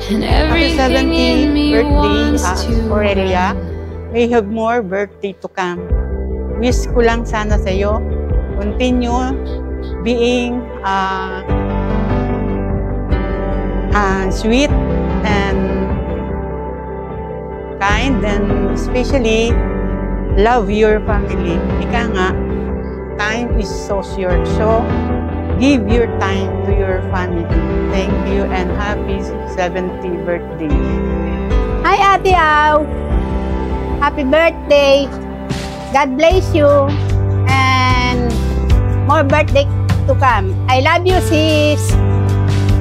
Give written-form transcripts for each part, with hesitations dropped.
Happy 70th birthday, Aurelia. May have more birthday to come. Wish ko lang sana sa'yo, continue being sweet and kind, and especially love your family. Ika nga, time is so short. So, give your time to your family. Thank you and happy 70th birthday. Hi, Ate Au. Happy birthday. God bless you. And more birthday to come. I love you, sis.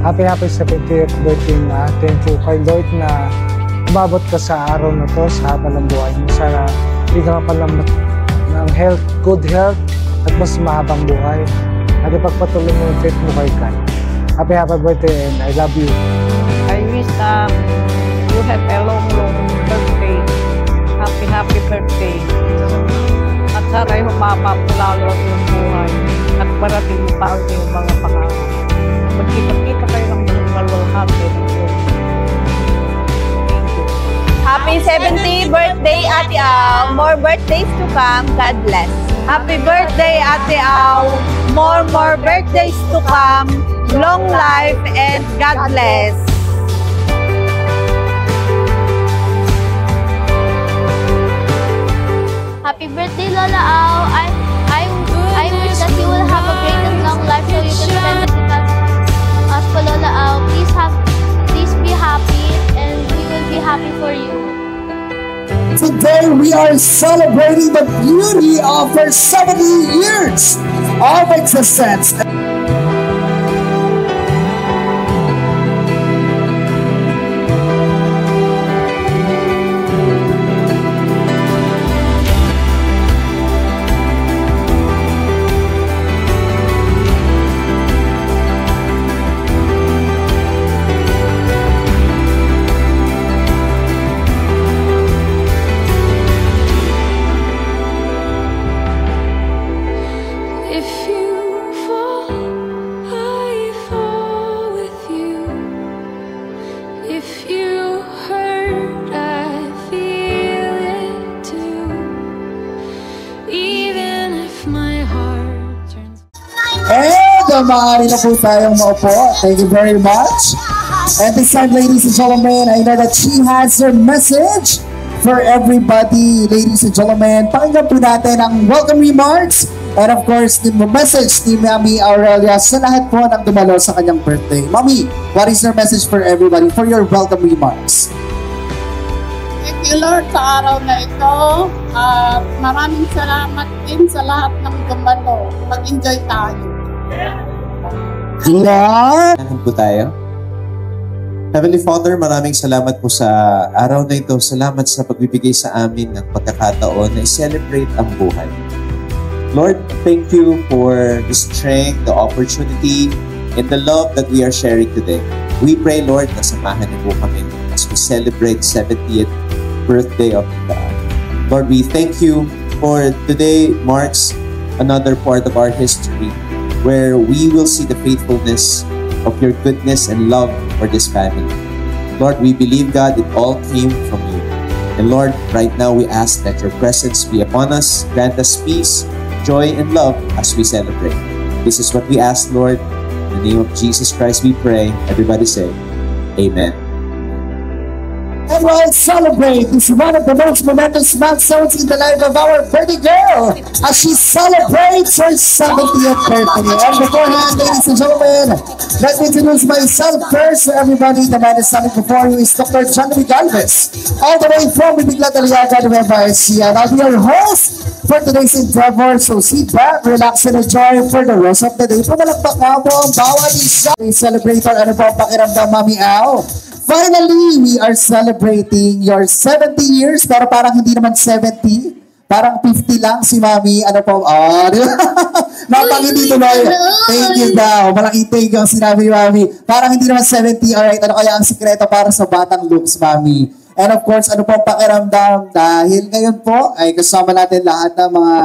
Happy 70th birthday na. Thank you kay Lord na umabot ka sa araw na to, sa habang ng buhay mo. Sana bigyan ka pa ng health, good health, at mas mahabang buhay. At ipagpatuloy mo yung faith mo kay God. Happy birthday and I love you. I wish you have a long birthday. Happy birthday. At sana'y humaba po lalo yung buhay. At parating mo pa yung mga pangarap. Magkita-kita kayo ng malulhati ng Diyos. Thank you. Happy 70th birthday, Ate Au. More birthdays to come. God bless. Happy birthday, Ate Au. More birthdays to come. Long life and God bless. Happy birthday, Lola Au. I wish that you will have a great and long life so you can spend it with us for Lola Au. Please be happy and we will be happy for you. Today we are celebrating the beauty of her 70 years of existence. Maaari na po tayong maupo. Thank you very much. And this time, ladies and gentlemen, I know that she has her message for everybody. Ladies and gentlemen, pakinggan po natin ang welcome remarks and of course, the message ni Mami Aurelia sa lahat po ng dumalo sa kanyang birthday. Mami, what is your message for everybody for your welcome remarks? Thank you, Lord, sa araw na ito. Maraming salamat din sa lahat ng dumalo. Mag-enjoy tayo. Lord! Po tayo. Heavenly Father, maraming salamat po sa araw na ito. Salamat sa pagbibigay sa amin ng pagkakataon na i-celebrate ang buhay. Lord, thank you for the strength, the opportunity, and the love that we are sharing today. We pray, Lord, na samahan niyo po kami as we celebrate 70th birthday of God. Lord, we thank you for today marks another part of our history where we will see the faithfulness of your goodness and love for this family. Lord, we believe, God, it all came from you. And Lord, right now we ask that your presence be upon us, grant us peace, joy, and love as we celebrate. This is what we ask, Lord. In the name of Jesus Christ we pray. Everybody say, Amen. And we'll celebrate this one of the most momentous milestones in the life of our birthday girl as she celebrates her 70th birthday. And beforehand, ladies and gentlemen, let me introduce myself first to everybody. The man is standing before you is Dr. John Galvez, all the way from Bibigla Daliaga, Nueva Ecija. And I'll be your host for today's endeavor. So sit back, relax, and enjoy for the rest of the day. Pumalakpak nga po ang bawat isa. Celebrator, ano po ang pakiramdam, Mami Au? Finally, we are celebrating your 70 years, pero parang hindi naman 70. Parang 50 lang si Mami. Ano po? Di ba? Napangiti tuloy. Thank you daw. Malaking thank you ang sinabi ni Mami. Parang hindi naman 70. Alright, ano kaya ang sikreto para sa batang looks, Mami? And of course, ano po ang pakiramdam? Dahil ngayon po ay kasama natin lahat ng mga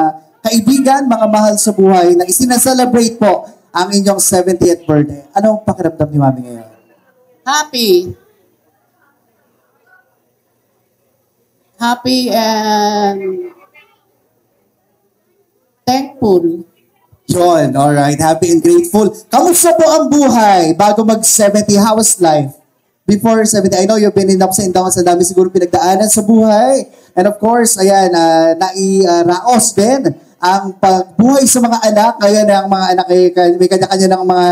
kaibigan, mga mahal sa buhay na isinaselebrate po ang inyong 70th birthday. Ano ang pakiramdam ni Mami ngayon? Happy. happy and thankful. Yun, alright. Happy and grateful. Kamusta po ang buhay bago mag-70? How was life before 70? I know you've been in ups and downs. Ang dami siguro pinagdaanan sa buhay. And of course, ayan, nairaos din ang pagbuhay sa mga anak. Ayan, ang mga anak ay may kanya-kanya ng mga,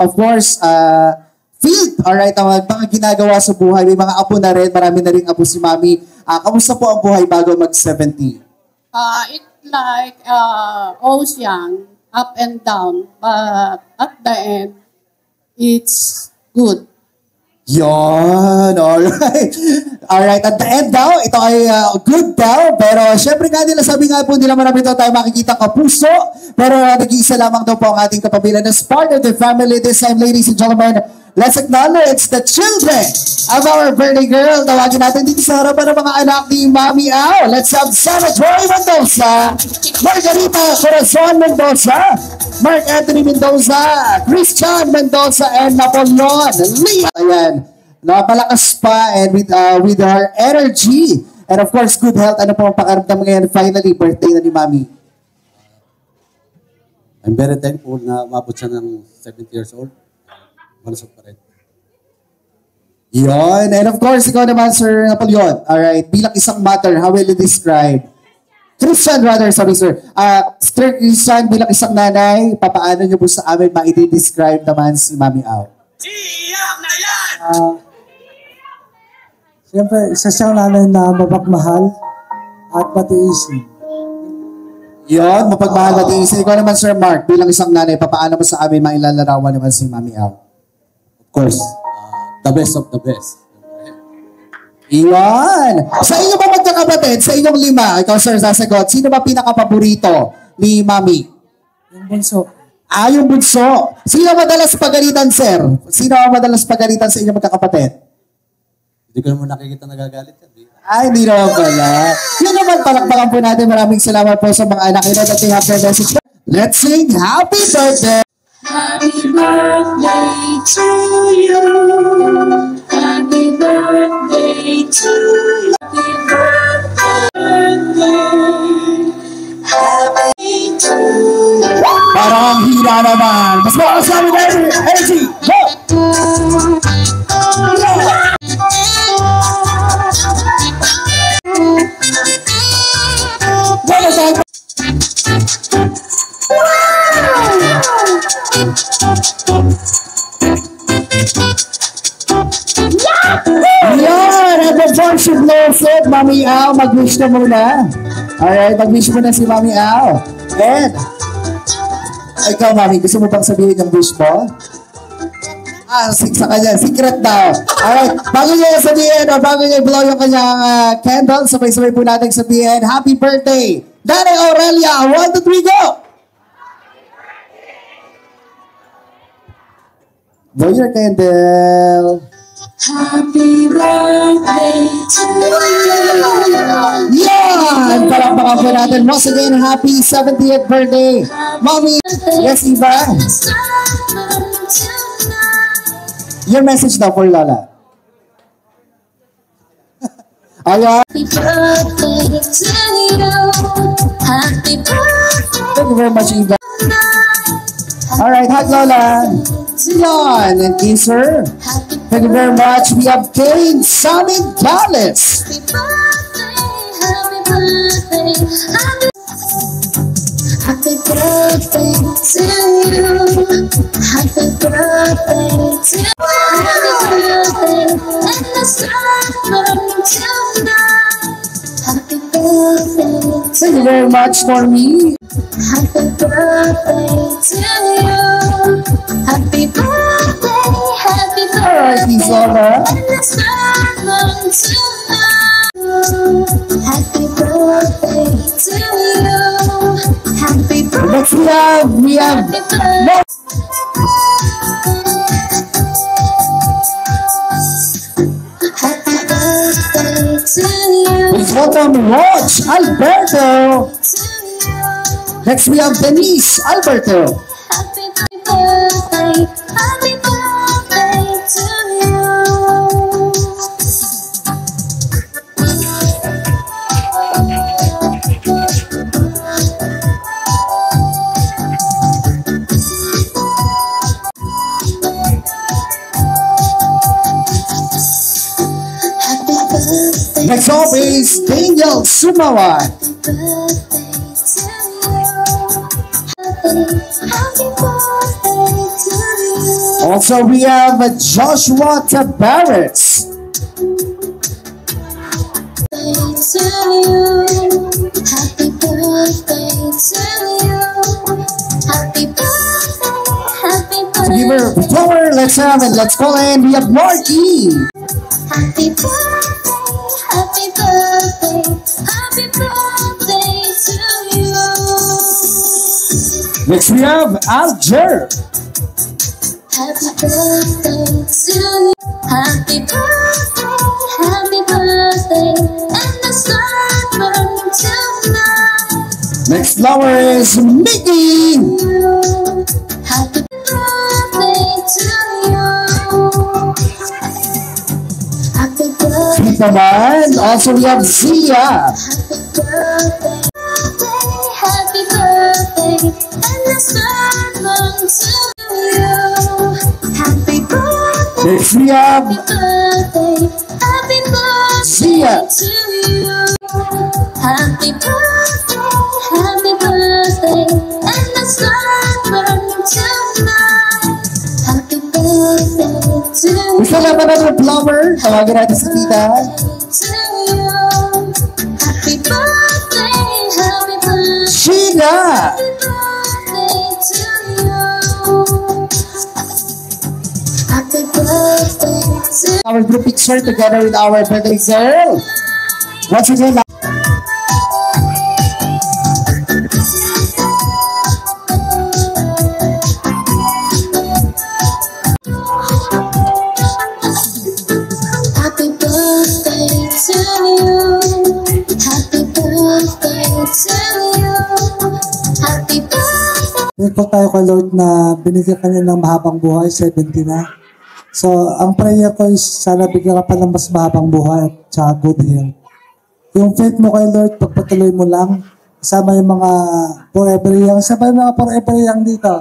of course, field. Alright, ang mga ginagawa sa buhay. May mga apo na rin. Marami na rin apo si Mami. Kamusta po ang buhay bago mag-70? It's like ocean, up and down, but at the end, it's good. Yon, alright. Alright, at the end daw, ito ay good daw, pero syempre nga nila, sabi nga po nila marami daw tayo makikita kapuso, pero nag-iisa lamang daw po ang ating kapabilan as part of the family this time, ladies and gentlemen. Let's acknowledge the children of our birthday girl. Tawagin natin dito sa harapan ng mga anak ni Mami Au. Let's have Sarah Joy Mendoza, Margarita Corazon Mendoza, Mark Anthony Mendoza, Christian Mendoza, and Napoleon Lee. Ayan, napalakas pa and with her energy and of course good health. Ano po ang pakaramdam ngayon? Finally, birthday na ni Mami. I'm very thankful na umabot siya ng 70 years old. Malusog pa rin. Yun. And of course, ikaw naman, Sir Napoleon. Alright, bilang isang mother, how will you describe? Christian rather, sorry sir. Sir Christian, bilang isang nanay, papaano niyo po sa amin ma-describe naman si Mami Au? Siyak na yan! Siyempre, isa siyang nanay na mapagmahal at matiisin. Yun, mapagmahal matiisin. Ikaw naman, Sir Mark, bilang isang nanay, papaano mo sa amin mailalarawan naman si Mami Au? Of course, the best of the best. Iwan! Sa inyo ba magkakapatid? Sa inyong lima, ikaw sir sasagot, sino ba pinakapaborito ni Mami? Yung bunso. Yung bunso. Sino madalas pagalitan, sir? Sino ang madalas pagalitan sa inyong magkakapatid? Hindi ko naman nakikita nagagalit yan. Hindi naman pala. Yun naman, palakpakan po natin. Maraming salamat po sa mga anak. Ino that they have their message. Let's sing Happy Birthday! Happy birthday to you. Happy birthday to you. Happy birthday. Happy to you. Parang hira naman. Mas makasama na energy. Go! Yan! And before she blows it, Mami Au, mag-wish na muna. Alright, mag-wish muna si Mami Au. And, ikaw Mami, gusto mo bang sabihin yung wish mo? Sa kanya, secret daw. Alright, bago niya sabihin, o bago niya blow yung kanyang candle, sabay-sabay po natin sabihin, Happy Birthday! Nanay Aurelia, 1, 2, 3, go! Blow your candle. Happy birthday to you. Yan! Palakpakan po natin. Once again, happy 70th birthday. Mommy, yes, Eva? Your message daw for Lola. Ayan. Happy birthday to you. Happy birthday. Thank you very much, Eva. Alright, hug Lola. Yan, and kisser. Thank you very much. We have Kane Samin Dallas. Happy birthday to you. Happy birthday to you. Happy birthday, and the sun burning tonight. Happy birthday to Thank you very much, Normie. Happy birthday to you. Happy birthday, happy Alright, birthday. Miss Lola. And the sun burning tonight. Happy birthday to you. Happy birthday. Next we have Happy birthday. Happy birthday to you. Please welcome Roach Alberto. Next we have Denise Alberto. Happy birthday. Happy birthday to you. Next up is Daniel Sumawan. Also, we have Joshua Tabares. Happy birthday to you. Happy birthday, happy To give her a flower, let's have it. Let's call in. We have Marky. happy birthday, happy birthday, happy birthday to you. Next, we have Alger. Happy birthday to you. Happy birthday, and the sun burning tonight. Next flower is Mickey. Happy birthday to you. Happy birthday. Keep in mind. Also, we have Zia. Happy birthday, and the sun burns to you. Happy birthday, Next, we have birthday, happy Zia. birthday to you. Happy birthday, and the sun burns tonight. Happy birthday to you. We still have another flower. Tawagin natin si Tita. Happy birthday, happy birthday. Sheena. Happy birthday to Our group picture together with our birthday girl. Once again, Happy birthday to you. Happy birthday to you. Happy birthday. Thankful tayo kay Lord na binigyan ka niya ng mahabang buhay, 70 na. So, ang prayer ko is sana bigyan ka pa ng mas mahabang buhay at saka good health. Yung faith mo kay Lord, pagpatuloy mo lang. Kasama yung mga forever young. Sabay mga forever young dito.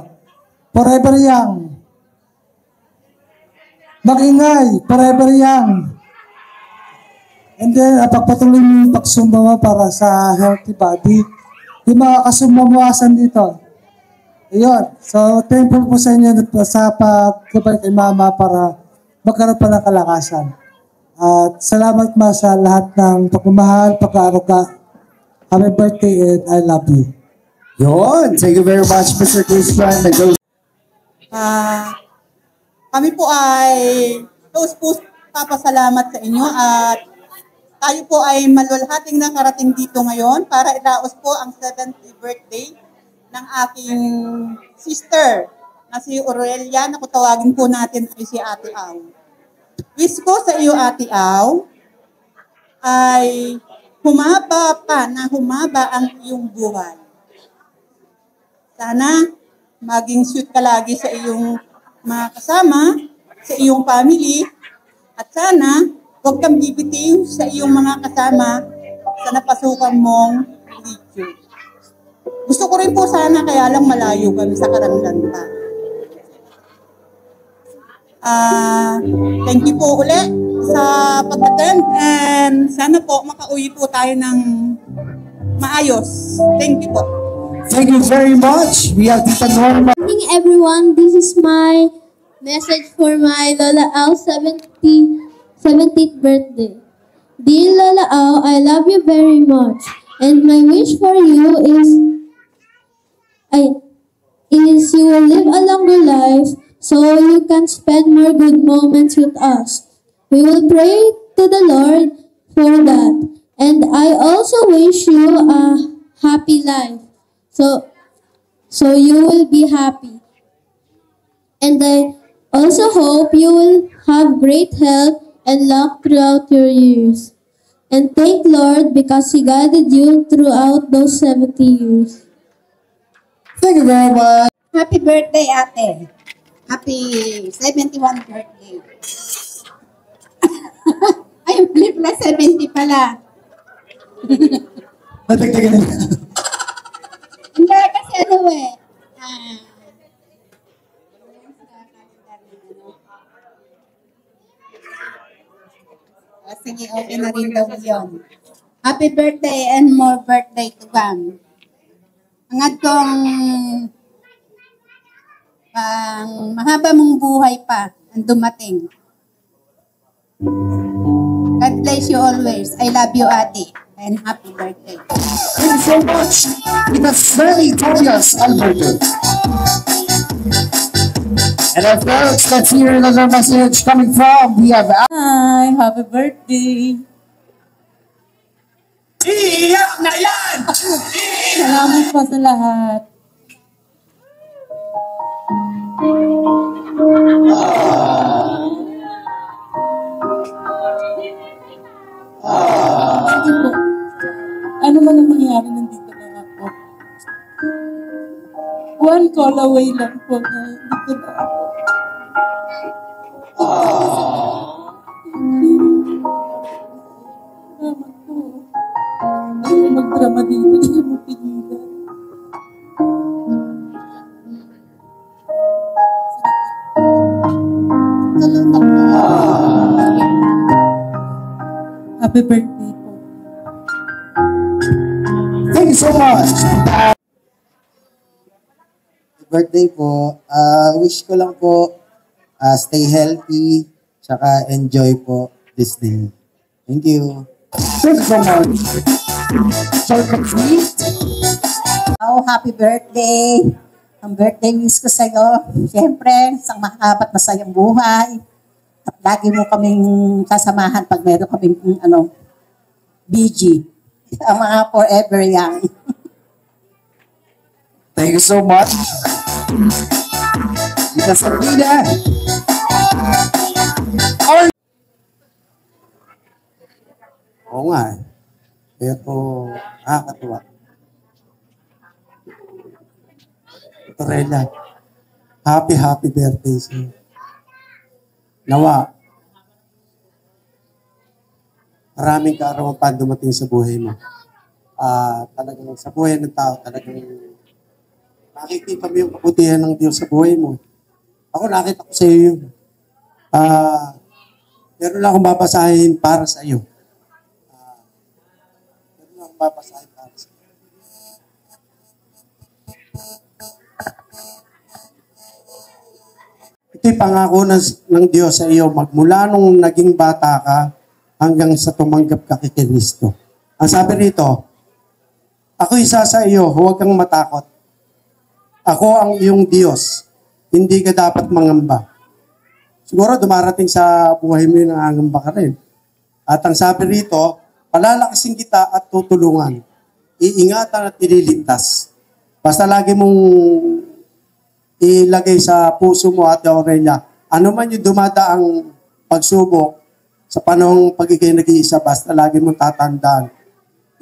Forever young. Mag-ingay, forever young. And then, pagpatuloy mo yung pagsumba mo para sa healthy body. Yung mga kasumbamuasan dito. Ayun. So, thankful po sa inyo sa pagkabay kay Mama para magkaroon pa ng kalakasan. At salamat ma sa lahat ng pagmamahal, pag-aaruga. Happy birthday and I love you. yun. Thank you very much, Mr. Christian. Kami po ay papasalamat sa inyo at tayo po ay malulhating nakarating dito ngayon para iraos po ang 70th birthday ng aking sister na si Aurelia na kutawagin po natin ay si Ate Aw. Wish ko sa iyo, Ate Aw, ay humaba ang iyong buhay. Sana maging sweet ka lagi sa iyong mga kasama, sa iyong family, at sana huwag kang bibitiw sa iyong mga kasama sa napasukan mong religion. Gusto ko rin po sana kaya lang malayo kami sa Karandan pa. Thank you po ulit sa pag-attend and sana po makauwi po tayo ng maayos. Thank you po. Thank you very much. We have Tita Norma. Good morning, everyone. This is my message for my Lola Al 70th birthday. Dear Lola Al, I love you very much, and my wish for you is you will live a longer life so you can spend more good moments with us. We will pray to the Lord for that, and I also wish you a happy life. So you will be happy. And I also hope you will have great health and luck throughout your years. And thank Lord because He guided you throughout those 70 years. Thank you very much. Happy birthday, ate. Happy 71 birthday. Ay, flip na 70 pala. Natagtagan na. Hindi, kasi ano eh. Sige, okay na rin daw yun. Happy birthday and more birthday to come. Hangad kong mahaba mong buhay pa ang dumating. God bless you always. I love you, Ate. And happy birthday. Thank you so much. It's very joyous, Alberto. And our folks, let's hear another message coming from. We have Hi, happy birthday. Iyak na yan! Salamat po sa lahat. Sige po. Ano man ang mangyari, nandito lang ako. One call away lang po na dito na ako. Salamat po. Hindi magdrama dito, hindi mo pigilan. Happy birthday po. Thank you so much. Birthday po. Wish ko lang po stay healthy tsaka enjoy po this day. Thank you. Thank you so much. Oh, happy birthday. Ang birthday wish ko sa'yo. Siyempre, isang makapat masayang buhay. At lagi mo kaming kasamahan pag meron kaming BG. Ang mga forever young. Thank you so much. Ina Sabrina. Oo nga eh. Pero nakakatuwa. Torella, happy birthday sa'yo. Nawa, maraming kaarawan pa dumating sa buhay mo. Talagang sa buhay ng tao, talagang nakikita mo yung kabutihan ng Diyos sa buhay mo. Ako nakita ko sa iyo yun. Meron lang akong babasahin para sa iyo. Meron lang akong babasahin para sa iyo. Ito'y pangako ng Diyos sa iyo magmula nung naging bata ka hanggang sa tumanggap ka kay Kristo. Ang sabi rito, ako isa sa iyo, huwag kang matakot. Ako ang iyong Diyos. Hindi ka dapat mangamba. Siguro dumarating sa buhay mo yung nangangamba ka rin. At ang sabi rito, palalakasin kita at tutulungan. Iingatan at ililigtas. Basta lagi mong ilagay sa puso mo at Aurelia, ano man yung dumadaang pagsubok sa panahong pagiging nag-iisa, basta lagi mong tatandaan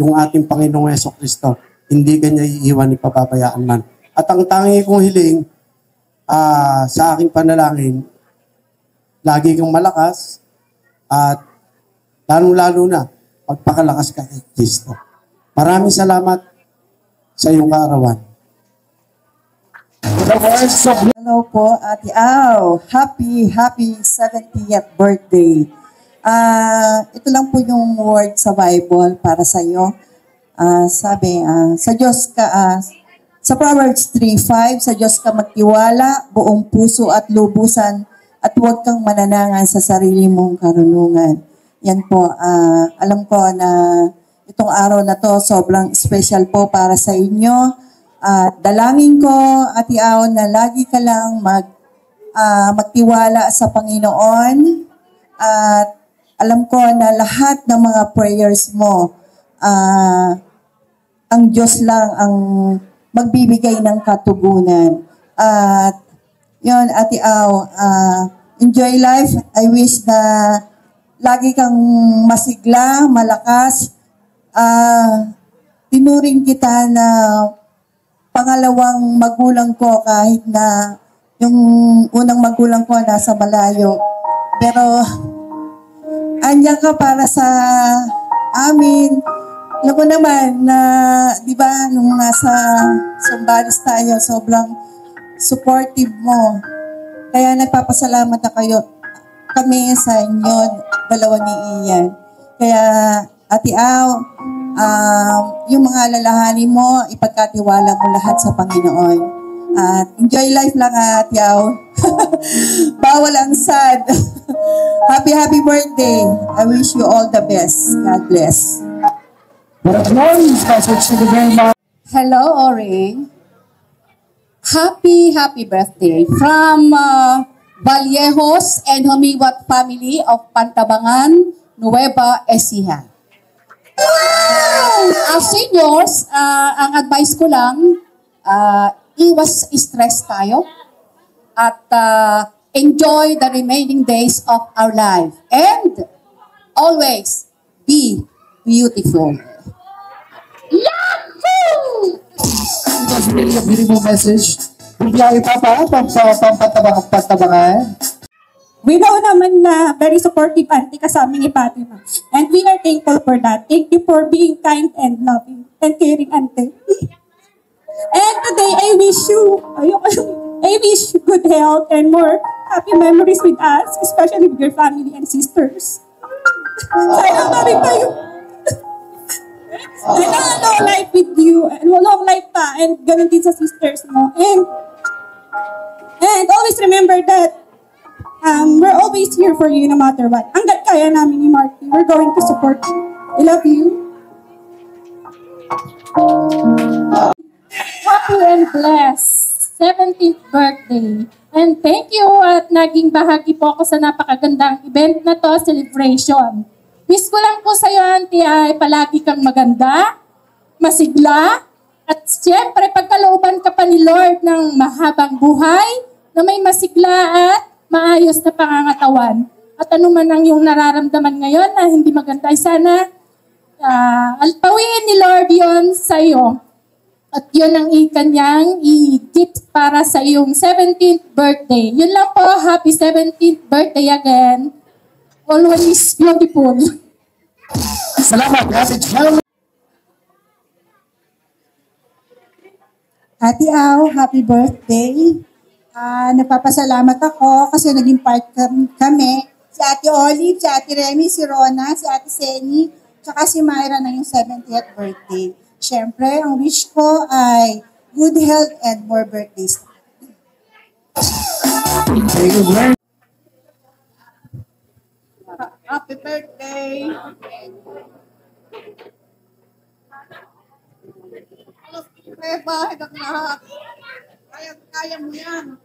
yung ating Panginoong Jesucristo. Hindi kanya iiwan ni pababayaan man. At ang tangi kong hiling sa aking panalangin, lagi kang malakas at lalong-lalo na magpakalakas ka kay Kristo. Maraming salamat sa iyong kaarawan. Hello po, Ate Au. Happy 70th birthday. Ito lang po yung word sa Bible para sa iyo. Sabi, sa Diyos ka, sa Proverbs 3:5, sa Diyos ka magtiwala, buong puso at lubusan, at huwag kang mananangan sa sarili mong karunungan. Yan po, alam ko na itong araw na to sobrang special po para sa inyo. Dalangin ko, Ate Au, na lagi ka lang magtiwala sa Panginoon. At alam ko na lahat ng mga prayers mo, ang Diyos lang ang magbibigay ng katugunan. At yun, Ate Au, enjoy life. I wish na lagi kang masigla, malakas. Tinuring kita na pangalawang magulang ko kahit na yung unang magulang ko nasa malayo. Pero andyan ka para sa amin. Alam ko naman na, di ba, nung nasa Sambales tayo, sobrang supportive mo. Kaya nagpapasalamat na kami sa inyo dalawa ni Ian. Kaya, Ate Au, yung mga lalahanin mo, ipagkatiwala mo lahat sa Panginoon. At enjoy life lang, Ate Au. Bawal ang sad. Happy birthday. I wish you all the best. God bless. Hello, Oring. Happy birthday from Vallejos and Humiwat family of Pantabangan, Nueva Ecija. As seniors, ang advice ko lang, iwas stress tayo at enjoy the remaining days of our life and always be beautiful. Yahoo! It was really a beautiful message. Bigla ito pa, pampatabangan. We know naman na very supportive auntie kasama ni Fatima. And we are thankful for that. Thank you for being kind and loving and caring auntie. And today, I wish you good health and more happy memories with us, especially with your family and sisters. Sana maraming tayo. And long life with you, and long life pa, and ganun din sa sisters mo. And always remember that we're always here for you no matter what. Hanggat kaya namin ni Marky, we're going to support you. I love you. Happy and blessed 17th birthday. And thank you at naging bahagi po ako sa napakagandang event na to, celebration. Wish ko lang po sa iyo, auntie, ay palagi kang maganda, masigla, at siyempre pagkalooban ka pa ni Lord ng mahabang buhay na may masigla at maayos na pangangatawan. At ano man ang iyong nararamdaman ngayon na hindi maganda, ay sana alpawiin ni Lord yon sa iyo. At yun ang kanyang i-gift para sa iyong 17th birthday. Yun lang po, happy 17th birthday again. Always beautiful. Salamat, Ate Chang. Ate Au, happy birthday. Nagpapasalamat ako kasi naging part kami. Si Ate Olive, si Ate Remy, si Rona, si Ate Seni, tsaka si Myra na yung 70th birthday. Siyempre, ang wish ko ay good health and more birthdays. Thank you, Glenn. Happy birthday! Kaya bahay ng lahat. Kaya mo yan.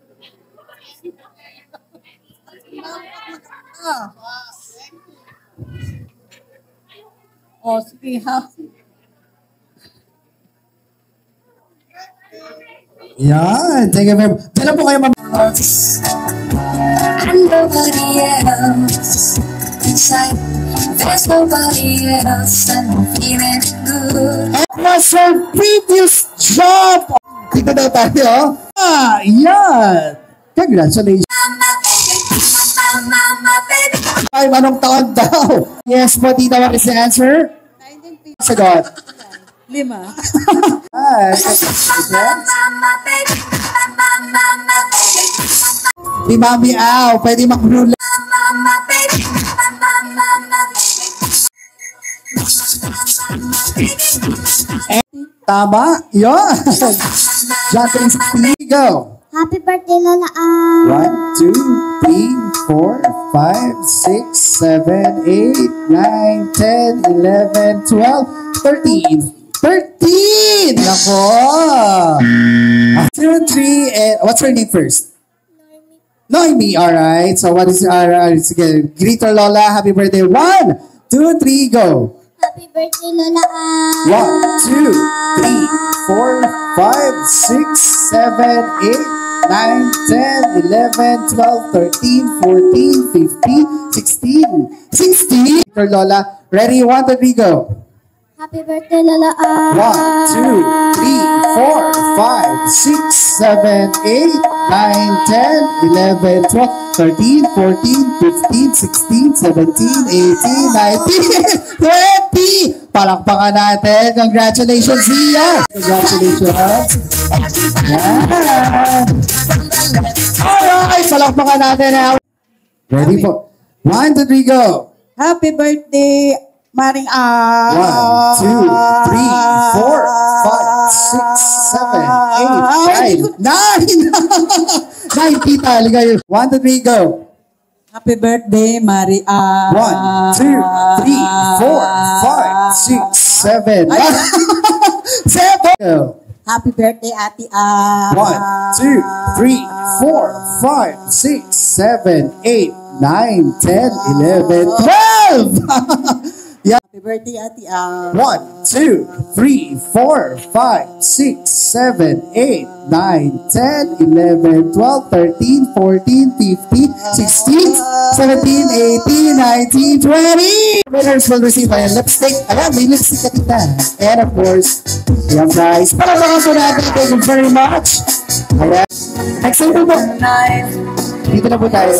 Oh, sige, happy. Yan, thank you very much. Dala po kayo, ma'am. And nobody else inside. There's nobody else and I'm feeling good. Was our previous job. Dito daw tayo. Yan. Congratulations. Ay, anong taon daw? Yes po, Tita, what is the answer? 1950. Sagot. 5. Di Mami Au, pwede makrula. Tama, yun. Jacqueline, go. Happy birthday, Lola Au. 1, 2, 3, 4, 5, 6, 7, 8, 9, 10, 11, 12, 13. 13! Nako! 0, 3, and what's her name first? Noemi, alright. So what is sige, greet her Lola. Happy birthday. 1, 2, 3, go. Happy birthday, Lola Au. 1, 2, 3, 4, 5, 6, 7, 8, 9, 10, 11, 12, 13, 14, 15, 16. 16! Her Lola. Ready? 1, 2, 3, go. Happy birthday, Lola Au. 1, 2, 3, 4, 5, 6, 7, 8, 9, 10, 11, 12, 13, 14, 15, 16, 17, 18, 19, 20! Palakpakan natin. Congratulations, Zia! Congratulations! Yan! Alright! Palakpakan natin. Ready po? 1, 2, 3, go! Happy birthday, Maring 1, 2, 3, 4, 5, 6, 7, 8, 9. 9, tita, ligay. 1, 2, 3, go. Happy birthday, Marie 1, 2, 3, 4, 5, 6, 7. 7. Go. Happy birthday, Ate Al. 1, 2, 3, 4, 5, 6, 7, 8, 9, 10, 11, 12. Yeah. Happy birthday, Ate Al. 1, 2, 3, 4, 5, 6, 7, 8, 9, 10, 11, 12, 13, 14, 15, 16, 17, 18, 19, 20. Winners will receive a lipstick. Ayan, may lipstick ka tita. And of course, yung prize. Palabas po natin. Thank you very much. Ayan. Next time po. Dito na po tayo.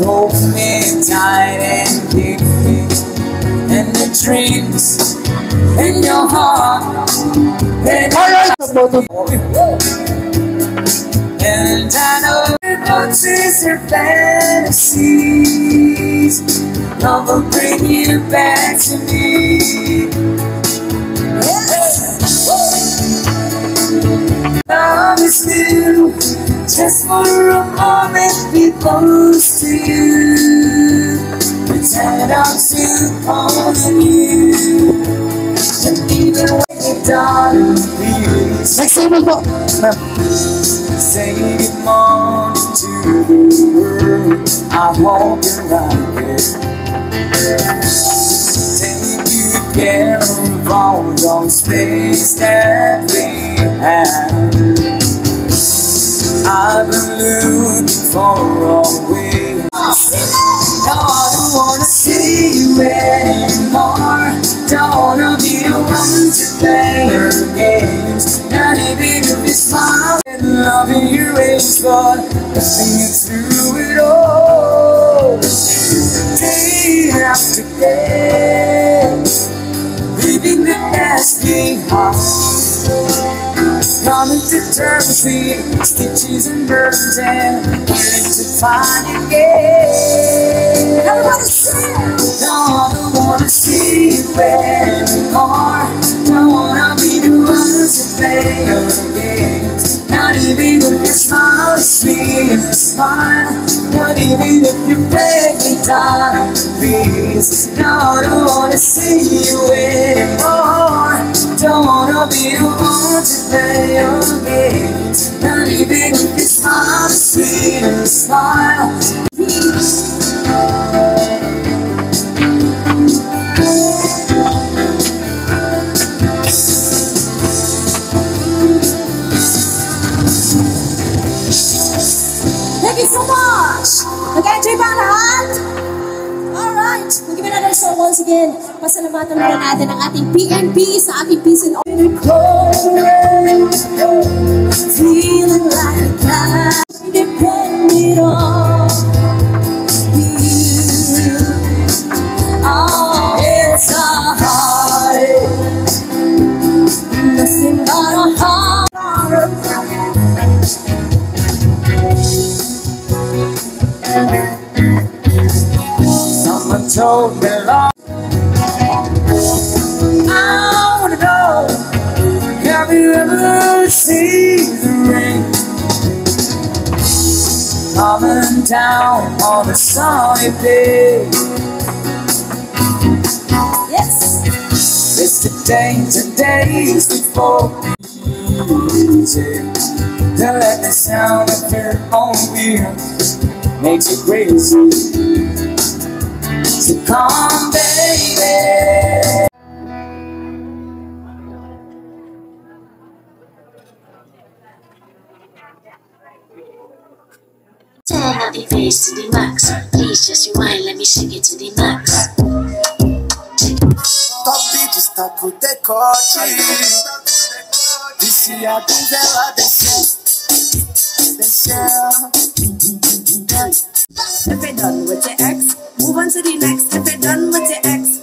Hold me tight and keep me in the dreams in your heart. And I know everyone sees your fantasies. Love will bring you back to me. Love is new, just for a moment be close to you. Pretend I'm too calling you. And even when you're done, please. Next time po. Say good morning to the world. I hope you're right there. Take good care of all those things that we have. I've been looking for a way. No, I don't wanna see you anymore. Don't wanna be the one to play your games. Not even if you smile and loving your ways, but nothing gets through it all. Day after day, leaving the past behind. Coming to terms with stitches and burns and learning to find again. Everybody sing! No, I don't wanna see you anymore. Don't wanna be the one to play your games. Not even if your smile is sweet and you smile. Not even if you break me down, please. No, I don't wanna see you anymore. Don't wanna be the one to play your games. Not even if your smile is sweet and you smile. Thank you so much! Nag-enjoy ba lahat? Alright, we'll give another song once again. Pasalamatan muna natin ang ating PNP sa ating Peace and feeling like I depended on you. Oh, it's a heartache, nothing but a heart. Someone told me long. I wanna know, have you ever seen the rain coming down on a sunny day? Yes. It's the days before music. To let the sound of your own wheels makes you crazy. So come, baby. Turn up the bass to the max. Please just rewind, let me shake it to the max. Top beat está com decote. Disse a donzela desceu. If you're done with your ex, move on to the next. If you're done with your ex,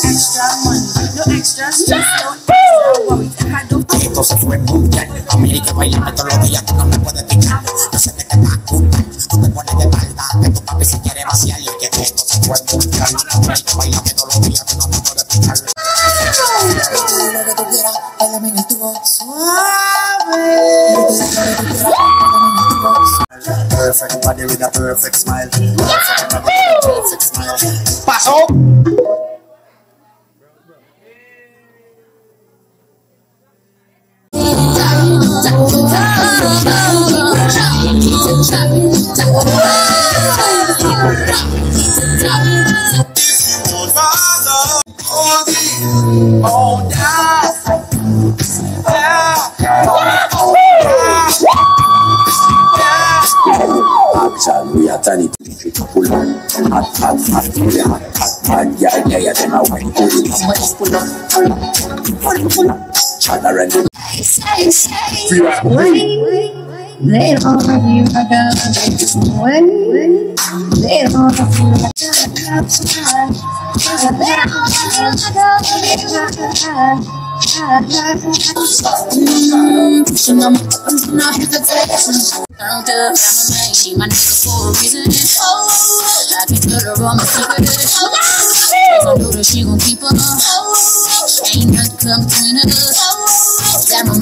extra money, no extra stress, no extra worries. If I don't Esto se fue mundial. América bailando todos los días, tú no me puedes picar. No se te queda culpa. Tú te pones de Papi, si quieres vaciar y que esto se puede mundial. Baila que todos los días te vamos a despertar. Lo que tú quieras, báilame en el tubo suave. Perfect body with a perfect smile. Perfect body with a perfect smile. Paso. We are turning to pull hot, yeah, then I went pull up. Chana and they don't have you when they don't have She my nigga for a reason. I can put her on my secret. Gon' do that, she gon' keep her. Ain't nothing come between us. That my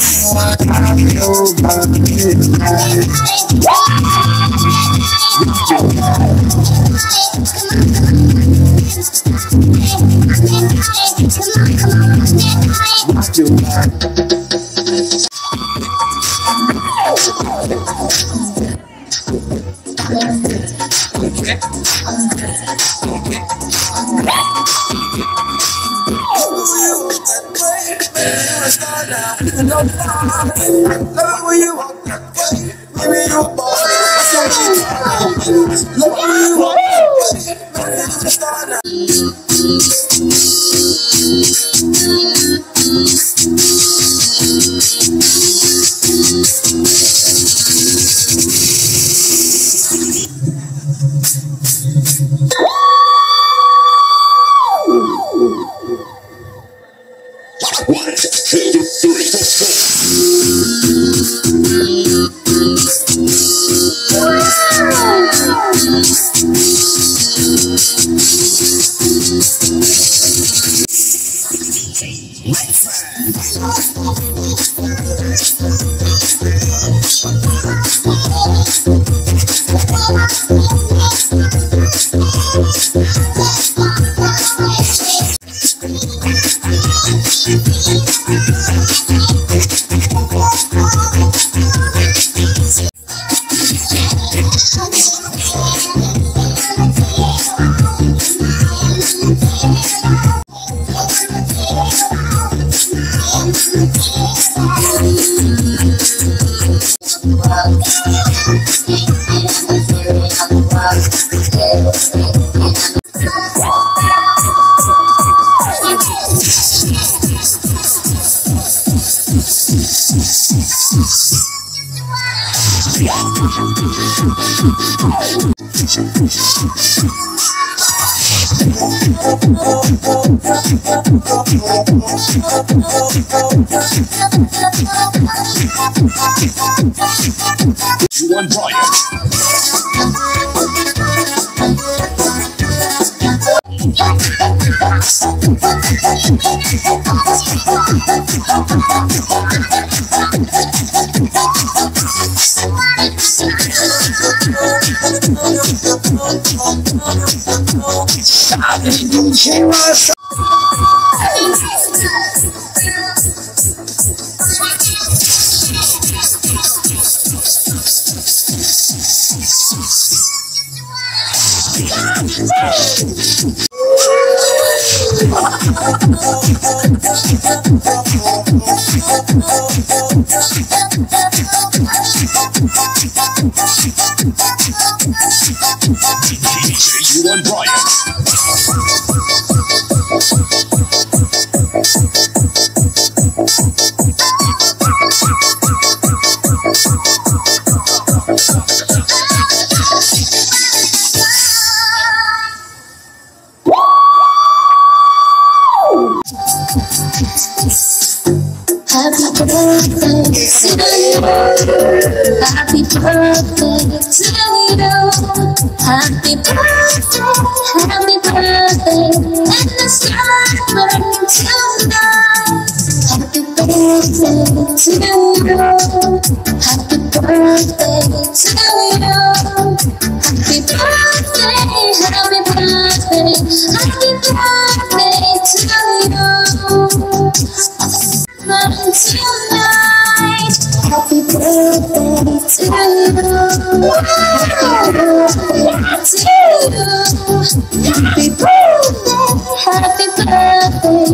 One Happy birthday to you. Happy birthday, and the stars burning tonight. Happy birthday to you. Happy birthday to you. Happy birthday, happy birthday, happy birthday to you. Burning tonight. Happy birthday to you. Happy birthday to you. Happy birthday, happy birthday,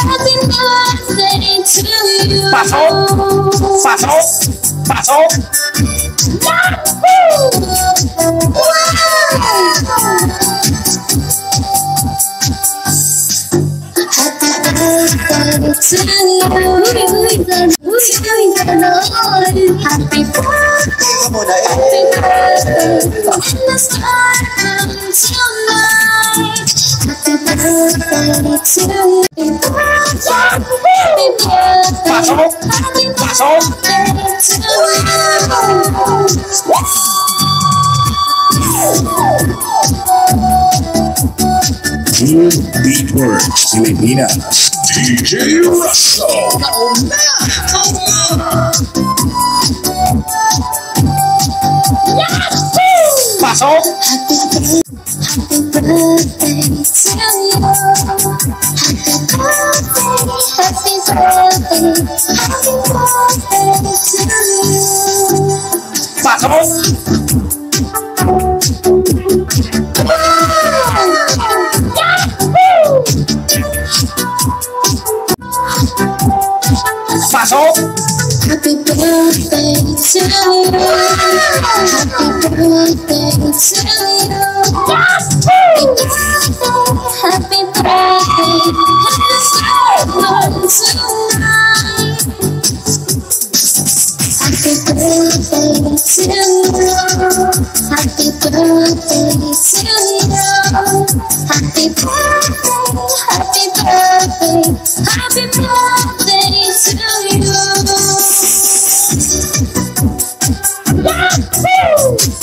happy birthday to you. Paso. Happy birthday to you. Happy birthday, and the stars burning tonight. Happy birthday to you. Happy birthday to you. Beatworks Pilipinas, DJ Russell. Paso. Happy birthday to you. Happy birthday to you. Paso. Happy birthday to you. Happy birthday to you. Happy birthday, and the stars burning tonight. Happy birthday to you. Happy birthday to you. Happy birthday, happy birthday to you.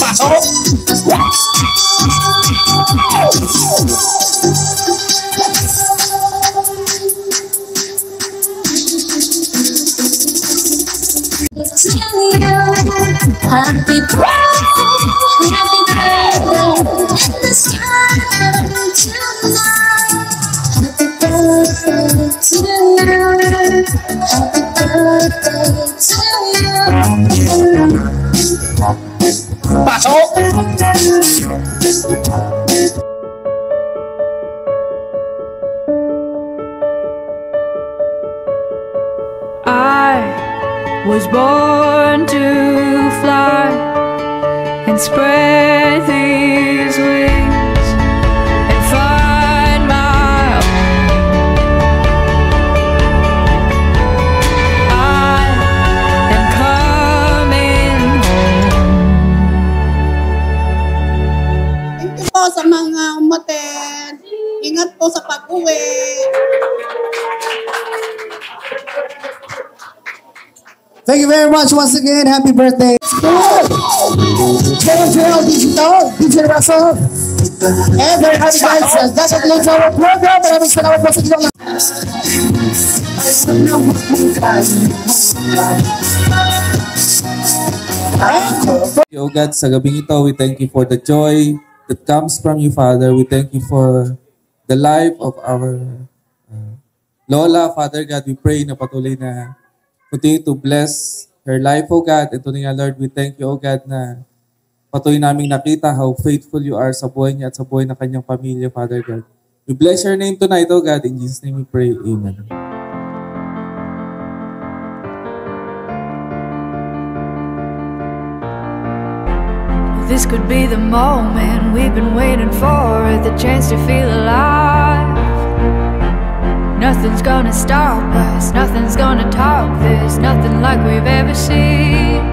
Paso. Happy birthday, and the stars burning tonight. Happy birthday to you. Happy birthday to you. Paso. I was born to fly and spread these wings and find my own. I am coming home. Thank you po sa mga umaten. Ingat po sa pag-uwi. Thank you very much once again. Happy birthday. JL Digital, DJ Russell. And very happy guys. That's it, let's our program. Maraming salamat po sa inyong O God, sa gabing ito, we thank you for the joy that comes from you, Father. We thank you for the life of our Lola, Father God. We pray na patuloy na continue to bless her life, O God. And tonight, Lord, we thank you, O God, na patuloy naming nakita how faithful you are sa buhay niya at sa buhay ng kanyang pamilya, Father God. We bless your name tonight, O God. In Jesus' name we pray. Amen. This could be the moment we've been waiting for, the chance to feel alive. Nothing's gonna stop us, nothing's gonna top this, nothing like we've ever seen.